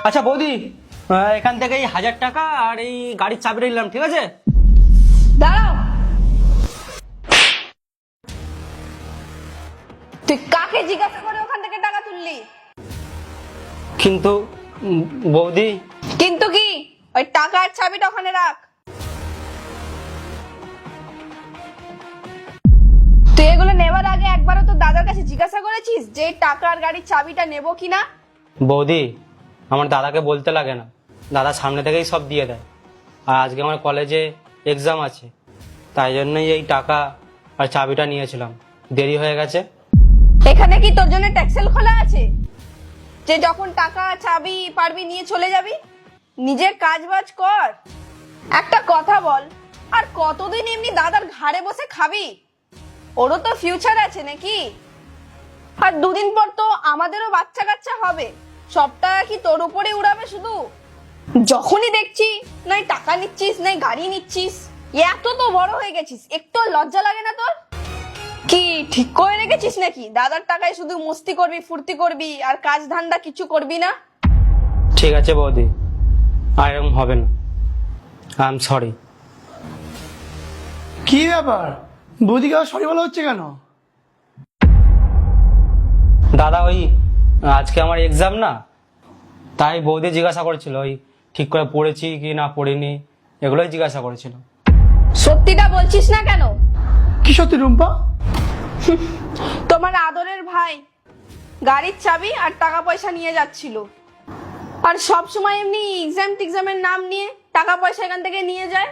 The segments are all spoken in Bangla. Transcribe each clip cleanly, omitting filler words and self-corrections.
আচ্ছা বৌদি, এখান থেকে এই 1000 টাকা আর এই গাড়ির চাবিটা নিলাম, ঠিক আছে? দাঁড়াও, তুই কাকে জিজ্ঞাসা করে ওখান থেকে টাকা তুললি? কিন্তু বৌদি, কিন্তু কি? ওই টাকার চাবিটা ওখানে রাখ। তুই এগুলো নেবার আগে একবারও তো দাদার কাছে জিজ্ঞাসা করেছিস যে টাকার গাড়ির চাবিটা নেব কিনা? বৌদি আমার দাদাকে বলতে লাগে না, দাদা সামনে থেকেই সব দিয়ে দেয়। আর আজকে আমার কলেজে এক্সাম আছে, তাই জন্যই এই টাকা আর চাবিটা নিয়েছিলাম, দেরি হয়ে গেছে। এখানে কি তোর জন্য ট্যাক্সেল খোলা আছে যে যখন টাকা চাবি পারবি নিয়ে চলে যাবি? নিজের কাজ বাজ কর। একটা কথা বল, আর কতদিন এমনি দাদার ঘাড়ে বসে খাবি? ওরও তো ফিউচার আছে নাকি? আর দুদিন পর তো আমাদেরও বাচ্চা কাচ্চা হবে, সবটা কি তোর উপরে উড়াবে শুধু? যখনই দেখছি নাই টাকা নিচ্ছিস নাই গাড়ি নিচ্ছিস, এত তো বড় হয়ে গেছিস, একটু লজ্জা লাগে না তোর? কি ঠিক করে রেখেছিস নাকি দাদার টাকায় শুধু মস্তি করবি, ফুর্তি করবি, আর কাজ ধান্দা কিছু করবি না? ঠিক আছে বৌদি, আর এরকম হবে না, আই এম সরি। কি ব্যাপার, বৌদিকে আবার সরি বলা হচ্ছে কেন? দাদা ওই আজকে আমার এক্সাম না, তাই বৌদি জিজ্ঞাসা করেছিল ওই ঠিক করে পড়েছি কি না পড়িনি, এগুলোই জিজ্ঞাসা করেছিল। সত্যিটা বলছিস না কেন? কি সত্যি রুম্পা? তোমার আদরের ভাই গাড়ির চাবি আর টাকা পয়সা নিয়ে যাচ্ছিল, আর সব সময় এমনি এক্সামের নাম নিয়ে টাকা পয়সা এখান থেকে নিয়ে যায়।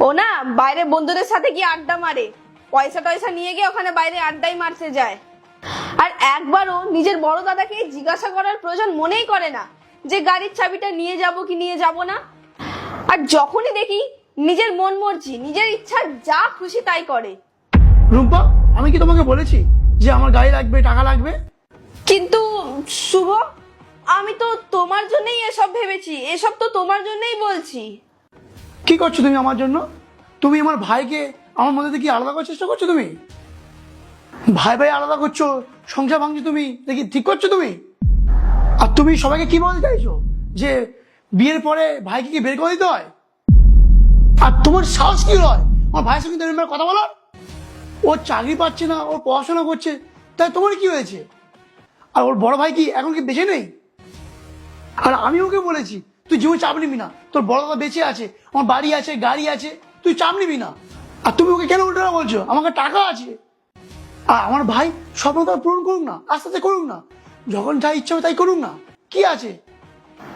ও না বাইরে বন্ধুদের সাথে গিয়ে আড্ডা মারে, পয়সা টয়সা নিয়ে গিয়ে ওখানে বাইরে আড্ডাই মারতে যায়। আর একবারও নিজের বড় দাদাকে জিজ্ঞাসা করার প্রয়োজন মনেই করে না যে গাড়ির চাবিটা নিয়ে যাব কি নিয়ে যাব না। আর যখনই দেখি নিজের মন মর্জি, নিজের ইচ্ছা যা খুশি তাই করে। রুম্পা, আমি কি তোমাকে বলেছি যে আমার গাড়ি লাগবে, টাকা লাগবে? কিন্তু শুভ, আমি তো তোমার জন্যই এসব ভেবেছি, এসব তো তোমার জন্যই বলছি। কি করছো তুমি আমার জন্য? তুমি আমার ভাইকে আমার মধ্যে থেকে আলাদা করার চেষ্টা করছো তুমি? ভাই ভাই আলাদা করছো, সংসার ভাঙছো তুমি, দেখি ঠিক করছো তুমি? আর তুমি সবাইকে কি বলতে চাইছো যে বিয়ের পরে ভাইকে কি বের করে দিতে হয়? আর তোমার সাহস কি হয় আমার ভাইয়ের সঙ্গে এরকম ভাবে কথা বলার? ও চাকরি পাচ্ছে না, ও পড়াশোনা করছে, তাই তোমার কি হয়েছে? আর ওর বড় ভাই কি এখন কি বেঁচে নেই? আর আমি ওকে বলেছি তুই জীবনে চাপ নিবি না, তোর বড় দাদা বেঁচে আছে, আমার বাড়ি আছে, গাড়ি আছে, তুই চাপ নিবি না। আর তুমি ওকে কেন উল্টো বলছো আমাকে টাকা আছে? আর আমার ভাই স্বপ্ন তার পূরণ করুক না, আস্তে আস্তে করুক না, যখন যা ইচ্ছা হবে তাই করুক না, কি আছে?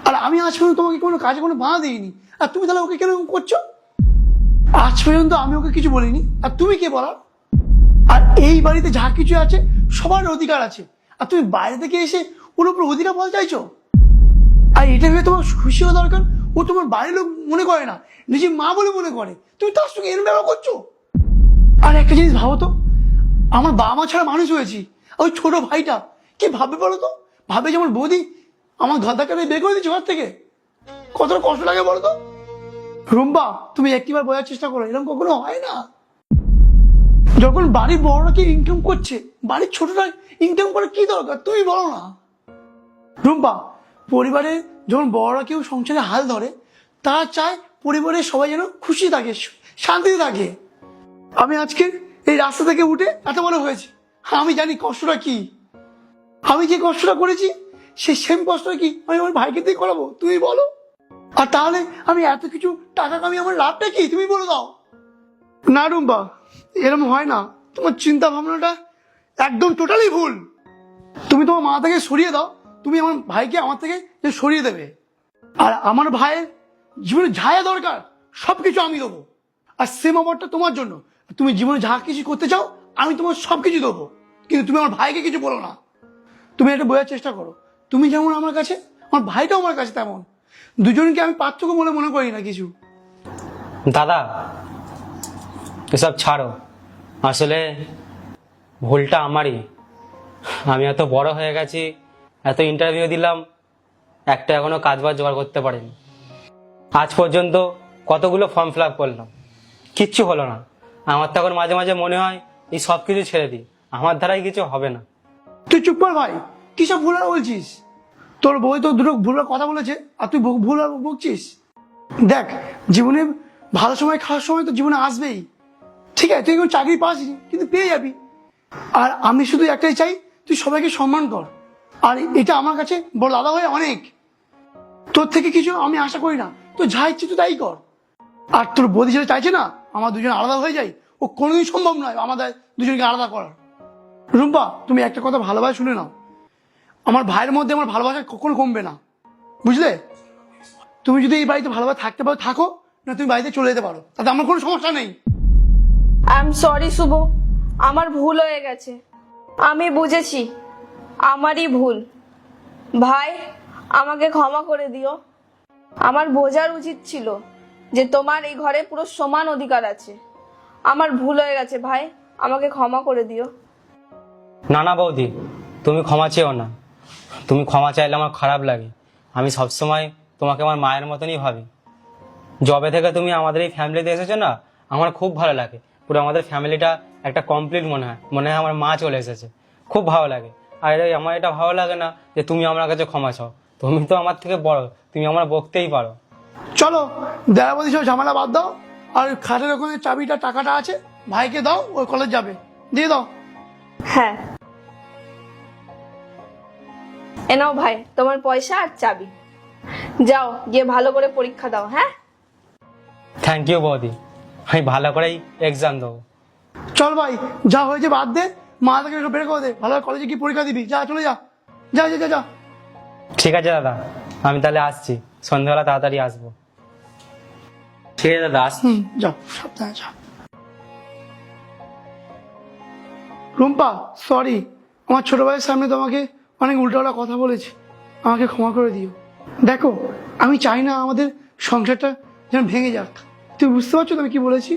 আর আমি আজ পর্যন্ত তোমাকে কোনো কাজে কোনো বাধা দিইনি, আর তুমি তাহলে ওকে কেন করছো? আজ পর্যন্ত আমি ওকে কিছু বলিনি, আর তুমি কে বলার? আর এই বাড়িতে যা কিছু আছে সবার অধিকার আছে, আর তুমি বাইরে থেকে এসে ওর উপর অধিকার বলতে চাইছো? আর এটা ভেবে তোমার খুশি হওয়া দরকার, ও তোমার বাড়ির লোক মনে করে না, নিজের মা বলে মনে করে, তুমি তার সঙ্গে এরকম ব্যবহার করছো। আর একটা জিনিস ভাবো তো, আমার বাবা মা ছাড়া মানুষ হয়েছি, ওই ছোট ভাইটা কি ভাববে বলো তো? ভাবে যেমন বৌদি আমার ঘরটাকে বের করে দিচ্ছে ঘর থেকে, কতটা কষ্ট লাগে বলো তো? রুম্পা, তুমি একটিবার বোঝার চেষ্টা করো, এরকম কখনো হয় না। যখন বাড়ির বড়রা কি ইনকাম করছে, বাড়ির ছোটরা ইনকাম করে কি দরকার তুমি বলো না? রুম্পা, পরিবারে যখন বড়রা কেউ সংসারে হাল ধরে, তারা চায় পরিবারের সবাই যেন খুশি থাকে, শান্তিতে থাকে। আমি আজকে এই রাস্তা থেকে উঠে এত বড় হয়েছি, আমি জানি কষ্টটা কি। আমি যে কষ্টটা করেছি সেই সেম কষ্টটা কি আমি আমার ভাইকে দিয়ে করাবো তুমি বলো? আর তাহলে আমি এত কিছু টাকা কামিয়ে আমার লাভটা কি তুমি বলে দাও না। রুম্পা, এরকম হয় না, তোমার চিন্তা ভাবনাটা একদম টোটালি ভুল। তুমি তোমার মা থেকে সরিয়ে দাও, তুমি আমার ভাইকে আমার থেকে যে সরিয়ে দেবে। আর আমার ভাইয়ের জীবনে যা যা দরকার সবকিছু আমি দেবো, আর সেম অফারটা তোমার জন্য। তুমি জীবনে যা কিছু করতে চাও আমি তোমার সবকিছু দেবো, কিন্তু তুমি আমার ভাইকে কিছু বলো না। তুমি এটা বোঝার চেষ্টা করো, তুমি যেমন আমার কাছে, আমার ভাইটাও আমার কাছে তেমন, দুজনকে আমি পার্থক্য বলে মনে করি না কিছু। দাদা এসব ছাড়ো, আসলে ভুলটা আমারই। আমি এত বড় হয়ে গেছি, এত ইন্টারভিউ দিলাম, একটা এখনো কাজ বাজ জোগাড় করতে পারিনি। আজ পর্যন্ত কতগুলো ফর্ম ফিল আপ করলাম, কিচ্ছু হলো না। আমার তো এখন মাঝে মাঝে মনে হয় এই সব কিছু ছেড়ে দিই, আমার দ্বারাই কিছু হবে না। তুই চুপ কর ভাই, কিসব ভুল আর বলছিস? তোর বই তো দুটো ভুল কথা বলেছে আর তুই ভুল বকছিস। দেখ, জীবনে ভালো সময় খারাপ সময় তো জীবনে আসবেই, ঠিক আছে? তুই কোনো চাকরি পাসনি কিন্তু পেয়ে যাবি। আর আমি শুধু একটাই চাই, তুই সবাইকে সম্মান কর। আর এটা আমার কাছে বড় দাদা হয়ে অনেক। তোর থেকে কিছু আমি আশা করি না, তো যা ইচ্ছে তুই তাই কর। আর তোর বৌদি যেটা চাইছে না আমার দুজন আলাদা হয়ে যাই, ও কোনোদিন সম্ভব নয় আমাদের দুজনকে আলাদা করার। রুম্পা, তুমি একটা কথা ভালোভাবে শুনে নাও, আমার ভাইয়ের মধ্যে আমার ভালোবাসা কখনো কমবে না, বুঝলে? তুমি যদি এই বাড়িতে ভালোভাবে থাকতে পারো থাকো, না তুমি বাড়িতে চলে যেতে পারো, তাতে আমার কোনো সমস্যা নেই। আই এম সরি শুভ, আমার ভুল হয়ে গেছে, আমি বুঝেছি আমারই ভুল। ভাই, আমাকে ক্ষমা করে দিও। আমার বোঝার উচিত ছিল যে তোমার এই ঘরে পুরো সমান অধিকার আছে। আমার ভুল হয়ে গেছে ভাই, আমাকে ক্ষমা করে দিও। না না বৌদি, তুমি ক্ষমা চেও না। তুমি ক্ষমা চাইলে আমার খারাপ লাগে। আমি সবসময় তোমাকে আমার মায়ের মতনই ভাবি। জবে থেকে তুমি আমাদের এই ফ্যামিলিতে এসেছো না, আমার খুব ভালো লাগে। পুরো আমাদের ফ্যামিলিটা একটা কমপ্লিট মনে হয় আমার মা চলে এসেছে। খুব ভালো লাগে। আর আমার এটা ভালো লাগে না যে তুমি আমার কাছে ক্ষমা চাও। তুমি তো আমার থেকে বড়, তুমি আমার বকতেই পারো। চলো, দয়াবতী সব ঝামেলা বাদ দাও। আর খাটের ওখানে চাবিটা টাকাটা আছে, ভাইকে দাও, ওই কলেজ যাবে, দিয়ে দাও। হ্যাঁ, এ নাও ভাই তোমার পয়সা আর চাবি। যাও গিয়ে ভালো করে পরীক্ষা দাও। হ্যাঁ, থ্যাংক ইউ বৌদি, আমি ভালো করেই এক্সাম দেবো। চল ভাই, যা হয়েছে বাদ দে, মা তাকে বের করে দে, ভালো কলেজে কি পরীক্ষা দিবি, যা চলে যা, যা যা যা যা। ঠিক আছে দাদা, আমি তাহলে আসছি, সন্ধ্যাবেলা তাড়াতাড়ি আসবো। ঠিক আছে দাদা, আসছি। যা, সাবধানে যা। রুম্পা, সরি, আমার ছোট ভাইয়ের সামনে তোমাকে অনেক উল্টাপাল্টা কথা বলেছি, আমাকে ক্ষমা করে দিও। দেখো, আমি চাই না আমাদের সংসারটা যেন ভেঙে যাক। তুমি বুঝতে পারছো তো আমি কি বলেছি?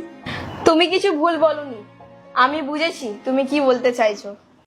তুমি কিছু ভুল বলনি, আমি বুঝেছি তুমি কি বলতে চাইছো।